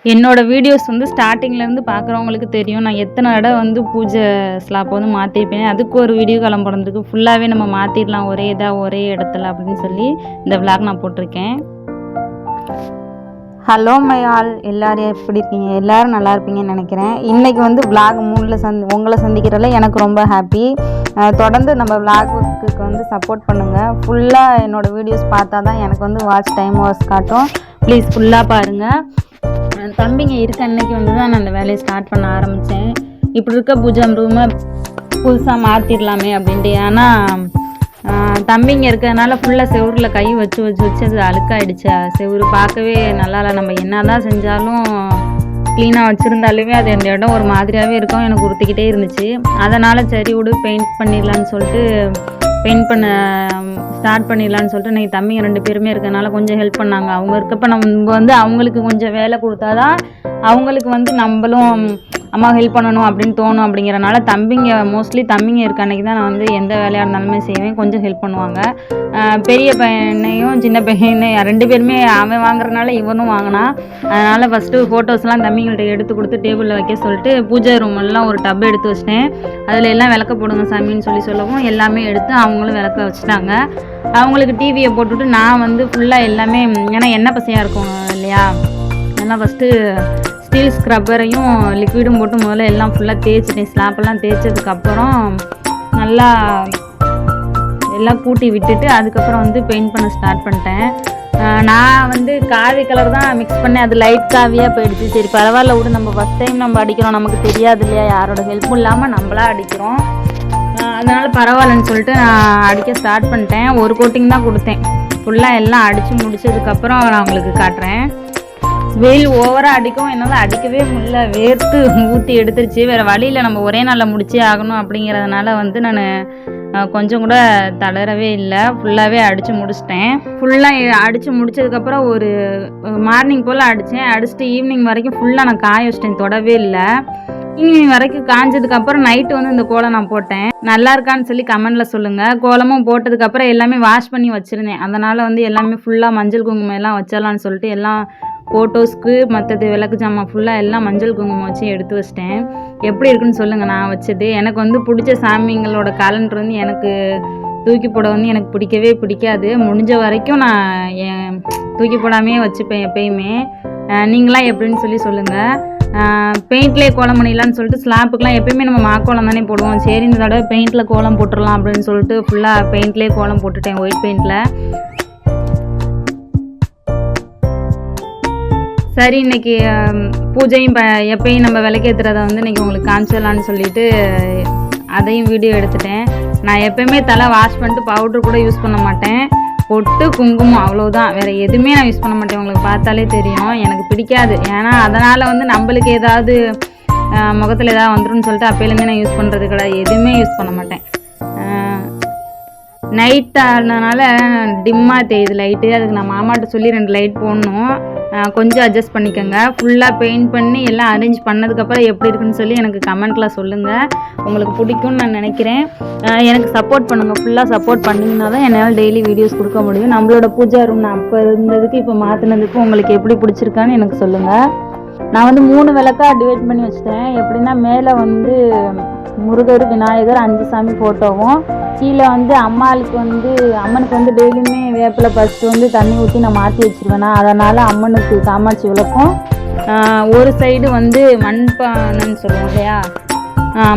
என்னோட வீடியோஸ் வந்து ஸ்டார்டிங்லேருந்து பார்க்குறவங்களுக்கு தெரியும். நான் எத்தனை தடவை வந்து பூஜை ஸ்லாப் வந்து மாற்றிருப்பேன். அதுக்கு ஒரு வீடியோ கிளம்புறதுக்கு ஃபுல்லாகவே நம்ம மாற்றிடலாம் ஒரே இதாக ஒரே இடத்துல அப்படின்னு சொல்லி இந்த விளாக் நான் போட்டிருக்கேன். ஹலோ மை ஆல், எல்லோரும் எப்படி இருக்கீங்க? எல்லோரும் நல்லா இருப்பீங்கன்னு நினைக்கிறேன். இன்றைக்கி வந்து விளாக் 3ல் உங்களை சந்திக்கிறதுல எனக்கு ரொம்ப ஹாப்பி. தொடர்ந்து நம்ம விளாகுக்கு வந்து சப்போர்ட் பண்ணுங்கள். ஃபுல்லாக என்னோடய வீடியோஸ் பார்த்தா தான் எனக்கு வந்து வாட்ச் டைம் வாஸ் காட்டும். ப்ளீஸ் ஃபுல்லாக பாருங்கள். தம்பிங்க இருக்க அன்னைக்கு வந்து தான் நான் அந்த வேலையை ஸ்டார்ட் பண்ண ஆரம்பித்தேன். இப்படி இருக்க பூஜை ரூமை புதுசாக மாற்றிடலாமே அப்படின்ட்டு. ஆனால் தம்பிங்க இருக்கிறதுனால ஃபுல்லாக செவுரில் கை வச்சு அது அழுக்காயிடுச்சு. செவுரு பார்க்கவே நல்லா இல்லை. நம்ம என்ன தான் செஞ்சாலும் க்ளீனாக வச்சுருந்தாலுமே அது அந்த இடம் ஒரு மாதிரியாகவே இருக்கும். எனக்கு உறுத்திக்கிட்டே இருந்துச்சு. அதனால் சரி விடு பெயிண்ட் பண்ணிடலான்னு சொல்லிட்டு பெயிண்ட் பண்ண ஸ்டார்ட் பண்ணிடலான்னு சொல்லிட்டு இன்றைக்கி தம்பிங்க 2 பேருமே இருக்கிறதுனால கொஞ்சம் ஹெல்ப் பண்ணாங்க. அவங்க இருக்கப்போ நம்ம வந்து அவங்களுக்கு கொஞ்சம் வேலை கொடுத்தா தான் அவங்களுக்கு வந்து நம்மளும் அம்மா ஹெல்ப் பண்ணணும் அப்படின்னு தோணும். அப்படிங்கிறனால மோஸ்ட்லி தம்பிங்க இருக்க அன்றைக்கி தான் நான் வந்து எந்த வேலையாக இருந்தாலுமே செய்வேன். கொஞ்சம் ஹெல்ப் பண்ணுவாங்க. பெரிய பையனையும் சின்ன பையனையும் 2 பேருமே அவன் வாங்குறதுனால இவனும் வாங்கினான். அதனால் ஃபஸ்ட்டு ஃபோட்டோஸ்லாம் தம்பிங்கள்ட்ட எடுத்து கொடுத்து டேபிளில் வைக்க சொல்லிட்டு பூஜை ரூமெல்லாம் ஒரு டப் எடுத்து வச்சிட்டேன். அதில் எல்லாம் விளக்க போடுங்க சாமின்னு சொல்லவும் எல்லாமே எடுத்து அவங்களும் விளக்க வச்சுட்டாங்க. அவங்களுக்கு டிவியை போட்டுவிட்டு நான் வந்து ஃபுல்லாக எல்லாமே, ஏன்னா எண்ணெய் பசையாக இருக்கும் இல்லையா, அதெல்லாம் ஃபஸ்ட்டு ஸ்டீல் ஸ்க்ரப்பரையும் லிக்விடும் போட்டு முதல்ல எல்லாம் ஃபுல்லாக தேய்ச்சிட்டேன். ஸ்லாப்பெல்லாம் தேய்ச்சதுக்கப்புறம் நல்லா எல்லாம் கூட்டி விட்டுட்டு அதுக்கப்புறம் வந்து பெயிண்ட் பண்ண ஸ்டார்ட் பண்ணிட்டேன். நான் வந்து காவி கலர் தான் மிக்ஸ் பண்ணேன். அது லைட் காவியாக போயிடுச்சு. சரி பரவாயில்ல விடு, நம்ம ஃபஸ்ட் டைம் நம்ம அடிக்கிறோம், நமக்கு தெரியாது இல்லையா, யாரோட ஹெல்ப்பும் இல்லாமல் நம்மளாக அடிக்கிறோம். அதனால் பரவாயில்லன்னு சொல்லிட்டு நான் அடிக்க ஸ்டார்ட் பண்ணிட்டேன். ஒரு கோட்டிங் தான் கொடுத்தேன். ஃபுல்லாக எல்லாம் அடித்து முடிச்சதுக்கப்புறம் நான் உங்களுக்கு காட்டுறேன். வெயில் ஓவராக அடிக்கும், என்னால் அடிக்கவே முடியல. வேர்த்து ஊற்றி எடுத்துருச்சு. வேறு வழியில் நம்ம ஒரே நாளில் முடிச்சே ஆகணும் அப்படிங்கிறதுனால வந்து நான் கொஞ்சம் கூட தளரவே இல்லை. ஃபுல்லாகவே அடித்து முடிச்சிட்டேன். ஃபுல்லாக அடித்து முடிச்சதுக்கப்புறம் ஒரு மார்னிங் போல் அடிச்சுட்டு ஈவினிங் வரைக்கும் ஃபுல்லாக நான் காய வச்சிட்டேன். தொடவே இல்லை. ஈவினிங் வரைக்கும் காஞ்சதுக்கப்புறம் நைட்டு வந்து இந்த கோலம் நான் போட்டேன். நல்லா இருக்கான்னு சொல்லி கமெண்டில் சொல்லுங்கள். கோலமும் போட்டதுக்கப்புறம் எல்லாமே வாஷ் பண்ணி வச்சுருந்தேன். அதனால் வந்து எல்லாமே ஃபுல்லாக மஞ்சள் குங்குமம் எல்லாம் வச்சிடலான்னு சொல்லிட்டு எல்லாம் ஃபோட்டோஸ்க்கு மற்றது விளக்கு ஜாமான் ஃபுல்லாக எல்லாம் மஞ்சள் குங்குமம் வச்சு எடுத்து வச்சிட்டேன். எப்படி இருக்குன்னு சொல்லுங்கள் நான் வச்சது. எனக்கு வந்து பிடிச்ச சாமிங்களோட கேலண்டர் வந்து எனக்கு தூக்கி போட வந்து எனக்கு பிடிக்கவே பிடிக்காது. முடிஞ்ச வரைக்கும் நான் தூக்கி போடாமையே வச்சுப்பேன் எப்பயுமே. நீங்களாம் எப்படின்னு சொல்லி சொல்லுங்கள். பெயிண்ட்லேயே கோலம் பண்ணிடலான்னு சொல்லிட்டு ஸ்லாப்புக்கெலாம் எப்பயுமே நம்ம மாக்கோலம் தானே போடுவோம். சரி இந்த தடவை பெயிண்டில் கோலம் போட்டுடலாம் அப்படின்னு சொல்லிட்டு ஃபுல்லாக பெயிண்ட்லேயே கோலம் போட்டுட்டேன், ஒயிட் பெயிண்டில். சரி இன்றைக்கி பூஜையும் எப்பயும் நம்ம விளக்கேற்றுறதை வந்து இன்றைக்கி உங்களுக்கு காமிச்சிடலான்னு சொல்லிட்டு அதையும் வீடியோ எடுத்துட்டேன். நான் எப்போயுமே தலை வாஷ் பண்ணிட்டு பவுட்ரு கூட யூஸ் பண்ண மாட்டேன். பொட்டு குங்குமம் அவ்வளோதான், வேறு எதுவுமே நான் யூஸ் பண்ண மாட்டேன். உங்களுக்கு பார்த்தாலே தெரியும் எனக்கு பிடிக்காது. ஏன்னா அதனால் வந்து நம்மளுக்கு ஏதாவது முகத்தில் ஏதாவது வந்துடும் சொல்லிட்டு அப்போலேருந்தே நான் யூஸ் பண்ணுறது கிடையாது. எதுவுமே யூஸ் பண்ண மாட்டேன். நைட் ஆனதுனால டிம்மாக தெரியுது லைட்டு. அதுக்கு நான் மாமாட்ட சொல்லி 2 லைட் போடணும். கொஞ்சம் அட்ஜஸ்ட் பண்ணிக்கோங்க. ஃபுல்லாக பெயிண்ட் பண்ணி எல்லாம் அரேஞ்ச் பண்ணதுக்கப்புறம் எப்படி இருக்குன்னு சொல்லி எனக்கு கமெண்ட்டில் சொல்லுங்கள். உங்களுக்கு பிடிக்கும்னு நான் நினைக்கிறேன். எனக்கு சப்போர்ட் பண்ணுங்கள். ஃபுல்லாக சப்போர்ட் பண்ணிங்கன்னா தான் என்னால் டெய்லி வீடியோஸ் கொடுக்க முடியும். நம்மளோட பூஜா ரூம் நான் அப்போ இருந்ததுக்கு இப்போ மாற்றினதுக்கு உங்களுக்கு எப்படி பிடிச்சிருக்கான்னு எனக்கு சொல்லுங்கள். நான் வந்து 3 விளக்காக டிவைட் பண்ணி வச்சுட்டேன். எப்படின்னா மேலே வந்து முருகர், விநாயகர், 5 சாமி ஃபோட்டோவும், கீழே வந்து அம்மனுக்கு வந்து டெய்லியுமே வேப்பிலை ஃபஸ்ட்டு வந்து தண்ணி ஊற்றி நான் மாற்றி வச்சுருவேன். அதனால் அம்மனுக்கு காமாட்சி விளக்கும், ஒரு சைடு வந்து மண்பானைன்னு சொல்லுவோம் இல்லையா,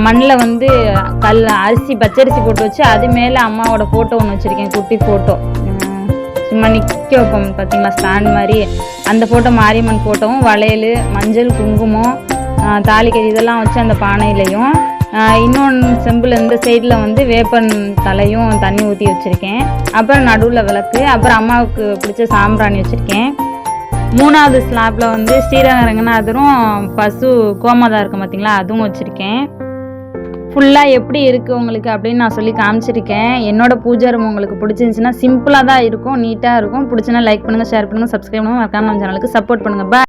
மண்ணில் வந்து பச்சரிசி போட்டு வச்சு அது மேலே அம்மாவோட ஃபோட்டோ ஒன்று வச்சுருக்கேன், குட்டி ஃபோட்டோ. சும்மா நிற்க வைப்போம் பார்த்தீங்களா ஸ்டாண்ட் மாதிரி, அந்த ஃபோட்டோ மாரியம்மன் ஃபோட்டோவும், வளையல், மஞ்சள், குங்குமம், தாலிக்கறி இதெல்லாம் வச்சு அந்த பானையிலையும், இன்னொன்று செம்பில் இந்த சைடில் வந்து வேப்பன் தலையும் தண்ணி ஊற்றி வச்சுருக்கேன். அப்புறம் நடுவில் விளக்கு, அப்புறம் அம்மாவுக்கு பிடிச்ச சாம்பிராணி வச்சுருக்கேன். 3வது ஸ்லாப்பில் வந்து ஸ்ரீரங்கநாதரும் பசு கோமாதா இருக்கும் பார்த்தீங்களா, அதுவும் வச்சுருக்கேன். ஃபுல்லாக எப்படி இருக்குது உங்களுக்கு அப்படின்னு நான் சொல்லி காமிச்சிருக்கேன். என்னோடய பூஜை ரூம் உங்களுக்கு பிடிச்சிருந்துச்சின்னா சிம்பிளாக தான் இருக்கும், நீட்டாக இருக்கும். பிடிச்சினா லைக் பண்ணுங்கள், ஷேர் பண்ணுங்கள், சப்ஸ்கிரைப் பண்ணுங்கள், மறக்காம நம்ம சேனலுக்கு சப்போர்ட் பண்ணுங்கள்.